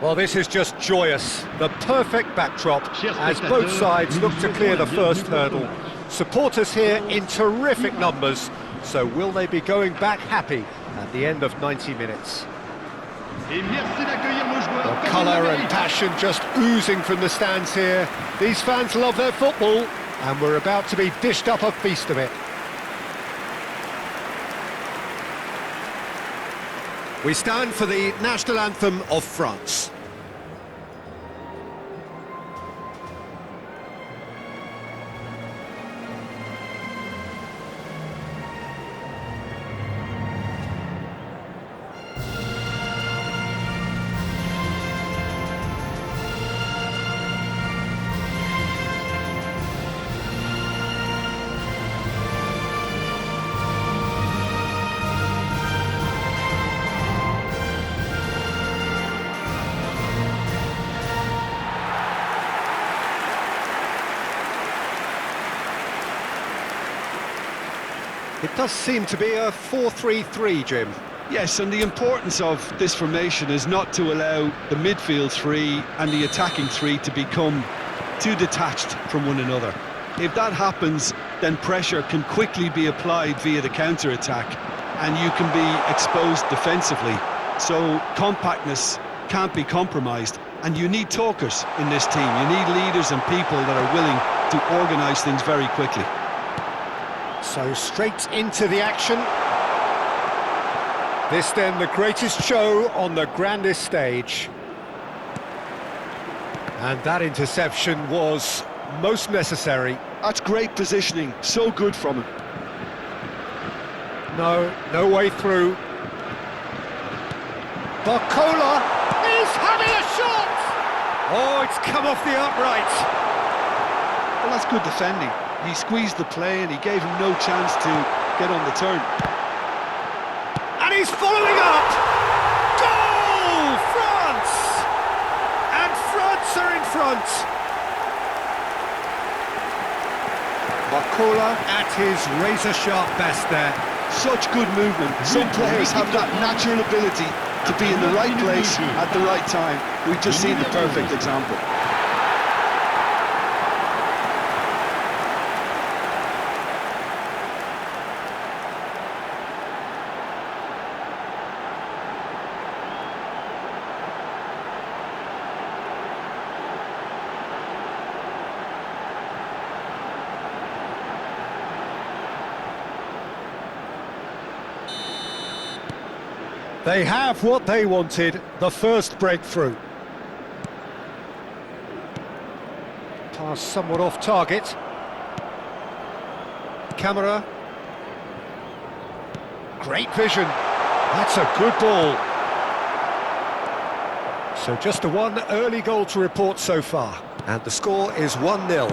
Well, this is just joyous. The perfect backdrop as both sides look to clear the first hurdle. Supporters here in terrific numbers, so will they be going back happy at the end of 90 minutes? The colour and passion just oozing from the stands here. These fans love their football, and we're about to be dished up a feast of it. We stand for the national anthem of France. It does seem to be a 4-3-3, Jim. Yes, and the importance of this formation is not to allow the midfield three and the attacking three to become too detached from one another. If that happens, then pressure can quickly be applied via the counter-attack, and you can be exposed defensively. So compactness can't be compromised, and you need talkers in this team. You need leaders and people that are willing to organise things very quickly. So straight into the action. This then the greatest show on the grandest stage. And that interception was most necessary. That's great positioning, so good from him. No way through. Barcola is having a shot! Oh, it's come off the upright. Well, that's good defending. He squeezed the play and he gave him no chance to get on the turn. And he's following up! Goal! France! And France are in front! Barcola at his razor-sharp best there. Such good movement. Some players have that natural ability to be in the right place at the right time. We've just seen the perfect example. They have what they wanted, the first breakthrough. Pass somewhat off target. Camera. Great vision. That's a good ball. So just a one early goal to report so far. And the score is 1-0.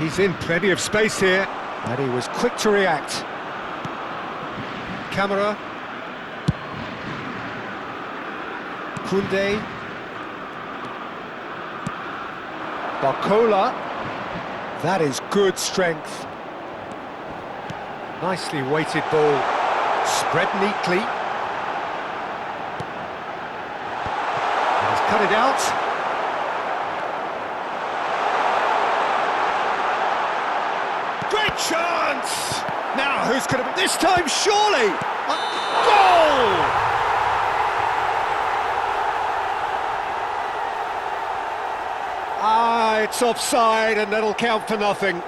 He's in plenty of space here, and he was quick to react. Camera. Koundé. Barcola. That is good strength. Nicely weighted ball. Spread neatly. He's cut it out. Great chance! Now, who's going to be... This time, surely! A goal! It's offside, and that'll count for nothing.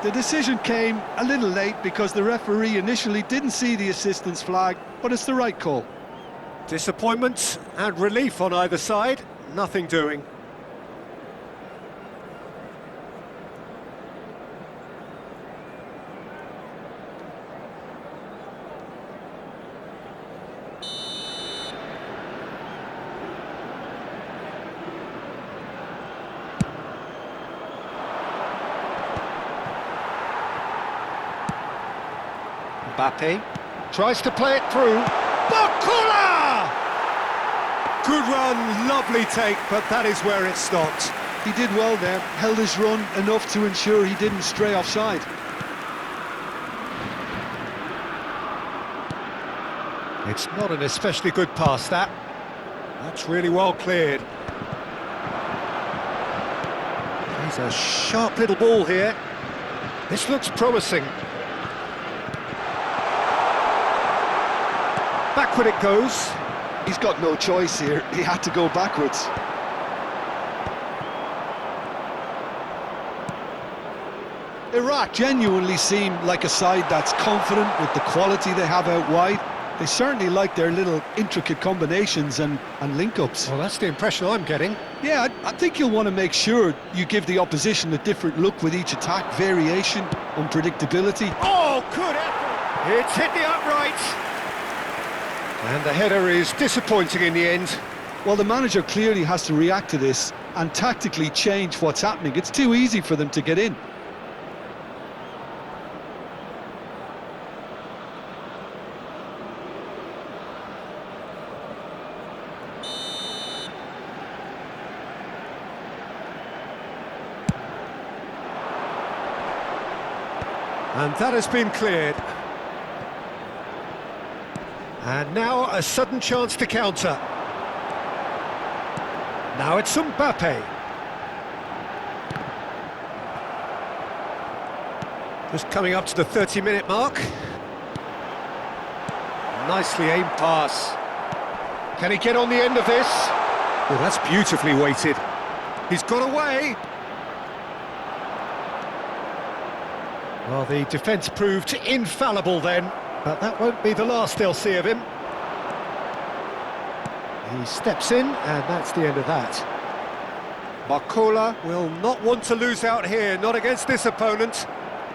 The decision came a little late because the referee initially didn't see the assistance flag, but it's the right call. Disappointment and relief on either side, nothing doing. Mbappe tries to play it through. Barcola! Good run, lovely take, but that is where it stopped. He did well there, held his run enough to ensure he didn't stray offside. It's not an especially good pass, that. That's really well cleared. He's a sharp little ball here. This looks promising. Backward it goes. He's got no choice here. He had to go backwards. Iraq genuinely seem like a side that's confident with the quality they have out wide. They certainly like their little intricate combinations and link-ups. Well, that's the impression I'm getting. Yeah, I think you'll want to make sure you give the opposition a different look with each attack, variation, unpredictability. Oh, good effort! It's hit the upright. And the header is disappointing in the end. Well, the manager clearly has to react to this and tactically change what's happening. It's too easy for them to get in. And that has been cleared. And now a sudden chance to counter. Now it's Mbappe. Just coming up to the 30-minute mark. Nicely aimed pass. Can he get on the end of this? Well, that's beautifully weighted. He's got away. Well, the defence proved infallible then, but that won't be the last they'll see of him. He steps in, and that's the end of that. Barcola will not want to lose out here, not against this opponent.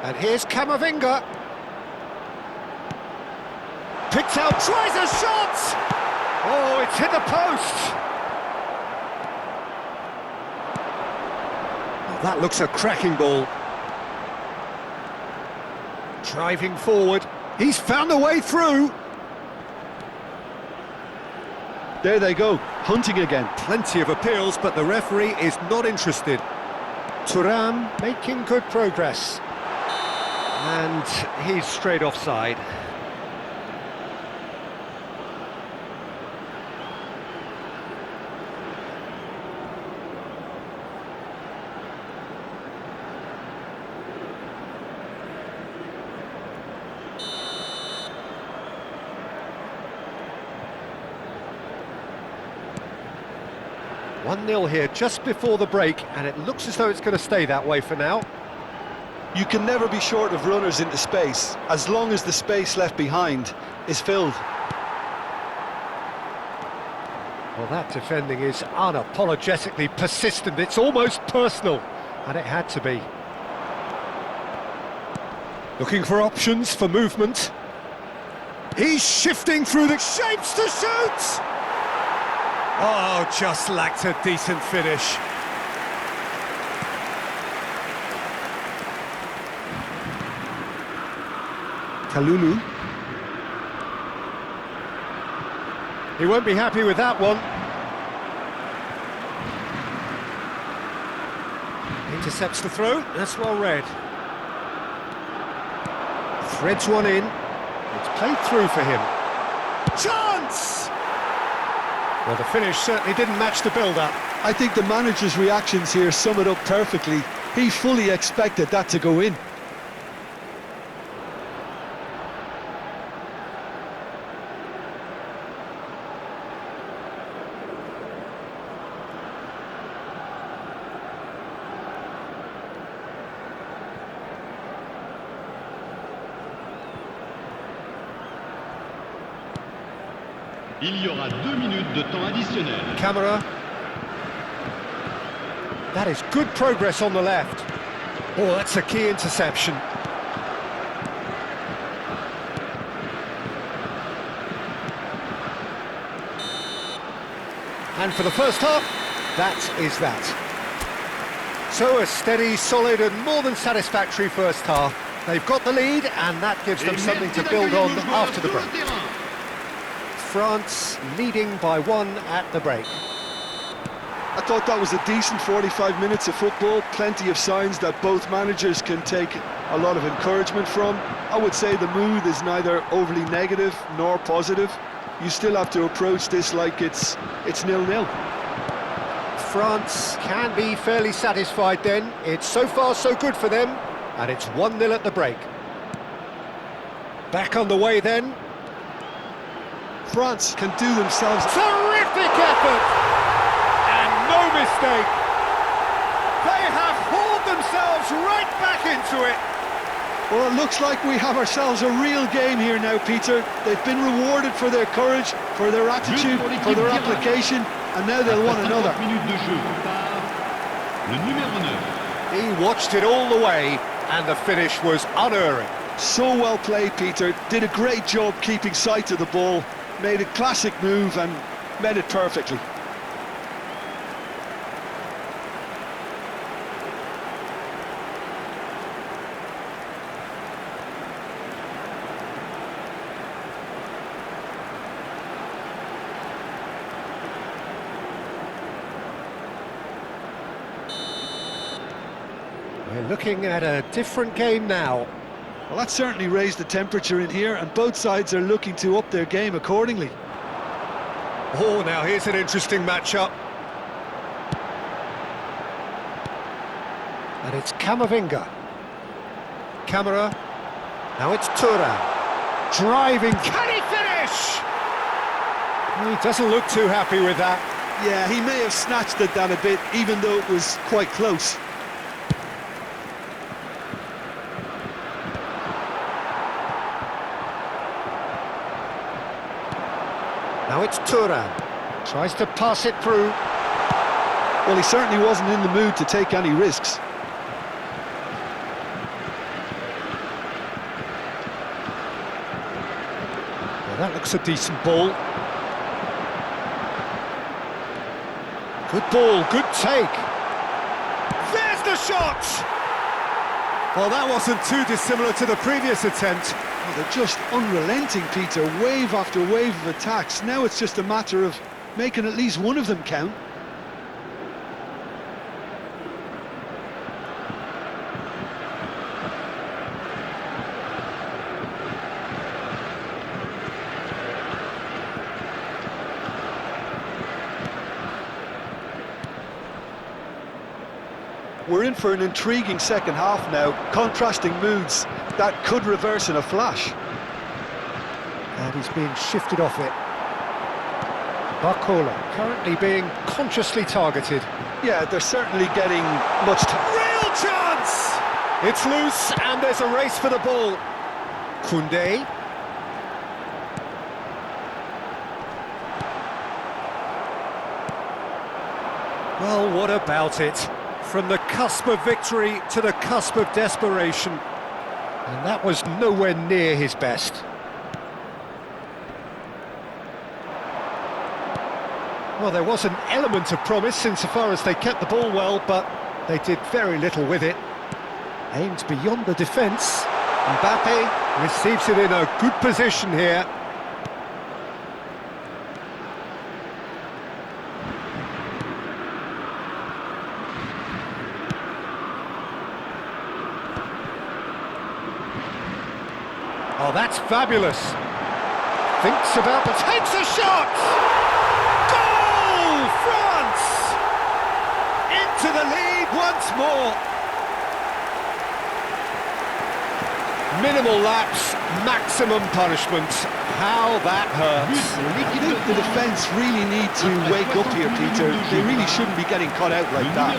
And here's Camavinga. Picks out, tries a shot! Oh, it's hit the post! Oh, that looks a cracking ball. Driving forward, he's found a way through. There they go, hunting again. Plenty of appeals, but the referee is not interested. Thuram making good progress. And he's straight offside. One 0 here just before the break, and it looks as though it's going to stay that way for now. You can never be short of runners into space, as long as the space left behind is filled. Well, that defending is unapologetically persistent. It's almost personal, and it had to be. Looking for options for movement. He's shifting through the shapes to shoot! Oh, just lacked a decent finish. Kalulu. He won't be happy with that one. Intercepts the throw, that's well read. Threads one in. It's played through for him. Chance! Well, the finish certainly didn't match the build-up. I think the manager's reactions here sum it up perfectly. He fully expected that to go in. Il y aura 2 minutes de temps additionnel. Camera. That is good progress on the left. Oh, that's a key interception. And for the first half, that is that. So a steady, solid and more than satisfactory first half. They've got the lead and that gives them something to build on after the break. France leading by 1 at the break. I thought that was a decent 45 minutes of football, plenty of signs that both managers can take a lot of encouragement from. I would say the mood is neither overly negative nor positive. You still have to approach this like it's 0-0. France can be fairly satisfied then. It's so far so good for them, and it's 1-0 at the break. Back on the way then. France can do themselves... Terrific effort! And no mistake. They have hauled themselves right back into it. Well, it looks like we have ourselves a real game here now, Peter. They've been rewarded for their courage, for their attitude, for their application, and now they'll want another. He watched it all the way, and the finish was unerring. So well played, Peter. Did a great job keeping sight of the ball, made a classic move and met it perfectly. We're looking at a different game now. Well, that certainly raised the temperature in here, and both sides are looking to up their game accordingly. Oh, now here's an interesting matchup. And it's Camavinga. Camara. Now it's Thuram. Driving. Can he finish? He doesn't look too happy with that. Yeah, he may have snatched it down a bit, even though it was quite close. Now it's Thuram. Tries to pass it through. Well, he certainly wasn't in the mood to take any risks. Well, that looks a decent ball. Good ball, good take. There's the shot! Well, that wasn't too dissimilar to the previous attempt. Well, they're just unrelenting, Peter. Wave after wave of attacks. Now it's just a matter of making at least one of them count. We're in for an intriguing second half now, contrasting moods that could reverse in a flash. And he's being shifted off it. Barcola currently being consciously targeted. Yeah, they're certainly getting much Real chance! It's loose and there's a race for the ball. Koundé. Well, what about it? From the cusp of victory to the cusp of desperation. And that was nowhere near his best. Well, there was an element of promise insofar as they kept the ball well, but they did very little with it. Aims beyond the defence. Mbappe receives it in a good position here. Oh, that's fabulous. Thinks about, but takes a shot! Goal! France! Into the lead once more. Minimal lapse, maximum punishment. How that hurts. I think the defence really need to wake up here, Peter. They really shouldn't be getting caught out like that.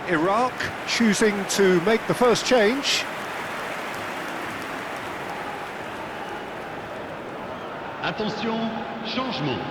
Iraq choosing to make the first change. Attention, changement.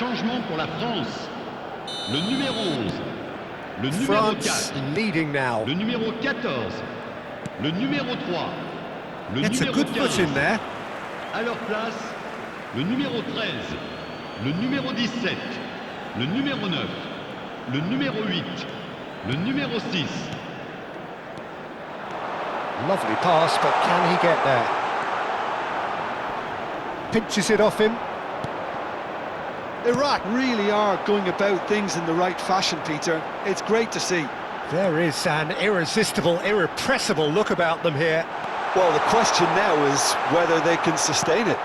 Changement pour la France. Le numéro 11. Le numéro France 4. leading now. Le numéro 14. Le numéro 3. Le Gets a numéro good 15. foot in there. À leur place, le numéro 13. Le numéro 17. Le numéro 9. Le numéro 8. Le numéro 6. Lovely pass, but can he get there? Pinches it off him. Iraq really are going about things in the right fashion, Peter. It's great to see. There is an irresistible, irrepressible look about them here. Well, the question now is whether they can sustain it.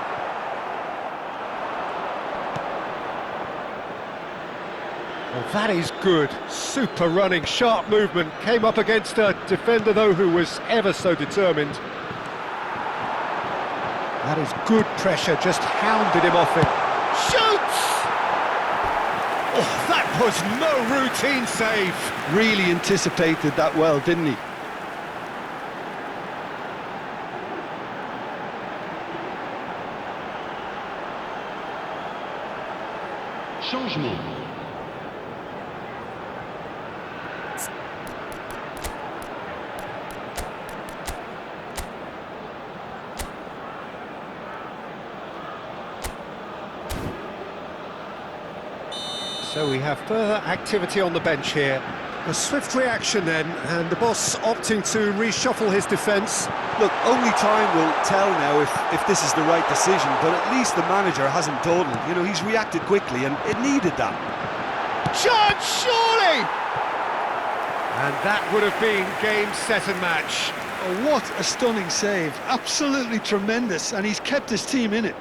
Well, that is good. Super running, sharp movement. Came up against a defender, though, who was ever so determined. That is good pressure, just hounded him off it. Shoots! Oh, that was no routine save. Really anticipated that well, didn't he? Changement. So we have further activity on the bench here. A swift reaction then, and the boss opting to reshuffle his defence. Look, only time will tell now if this is the right decision, but at least the manager hasn't dawdled. You know, he's reacted quickly, and it needed that. Chance, surely! And that would have been game, set and match. Oh, what a stunning save. Absolutely tremendous, and he's kept his team in it.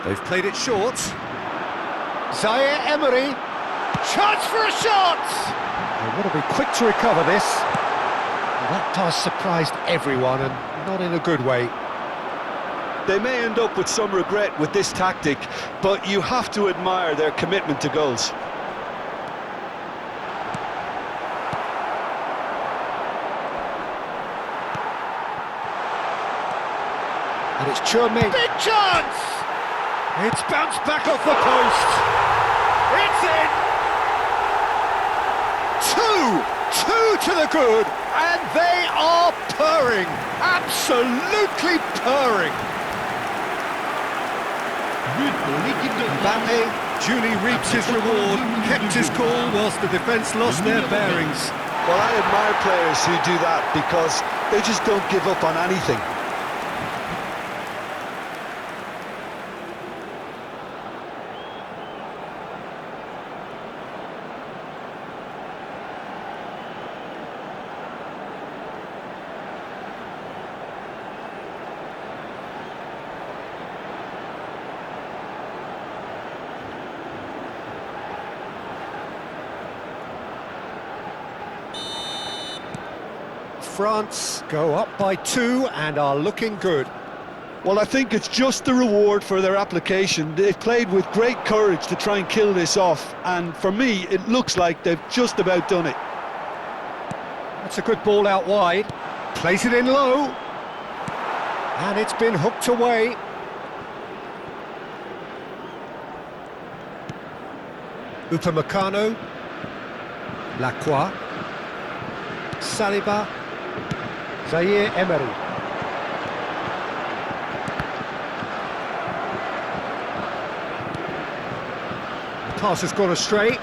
They've played it short. Zaire Emery. Chance for a shot! They want to be quick to recover this. Well, that pass surprised everyone, and not in a good way. They may end up with some regret with this tactic, but you have to admire their commitment to goals. And it's Chouameni. Big chance! It's bounced back off the post. It's in! Two to the good, and they are purring. Absolutely purring. But pour l'équipe de France. Mbappe duly reaps his reward, kept his cool whilst the defence lost their bearings. Well, I admire players who do that because they just don't give up on anything. France go up by 2 and are looking good. Well, I think it's just the reward for their application. They've played with great courage to try and kill this off, and for me, it looks like they've just about done it. That's a good ball out wide. Plays it in low. And it's been hooked away. Upamecano. Lacroix. Saliba. Zaire Emery. The pass has gone astray.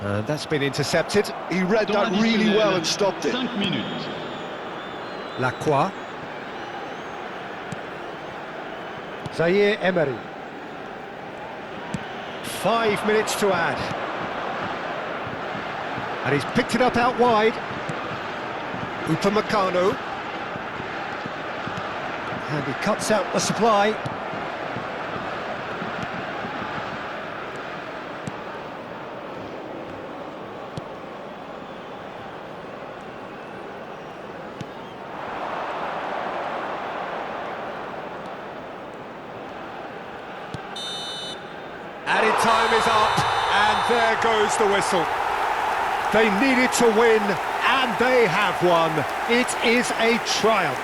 And that's been intercepted. He read Temps that really additionnel, well and stopped it. 5 minutes. Lacroix. Zaire Emery. 5 minutes to add. And he's picked it up out wide. Upamecano. And he cuts out the supply. time is up, and there goes the whistle. They needed to win, and they have won. It is a triumph.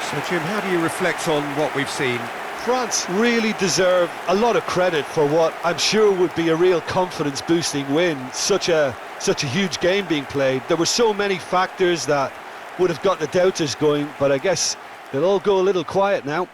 So, Jim, how do you reflect on what we've seen? France really deserve a lot of credit for what I'm sure would be a real confidence-boosting win. Such a huge game being played. There were so many factors that would have got the doubters going, but I guess they'll all go a little quiet now.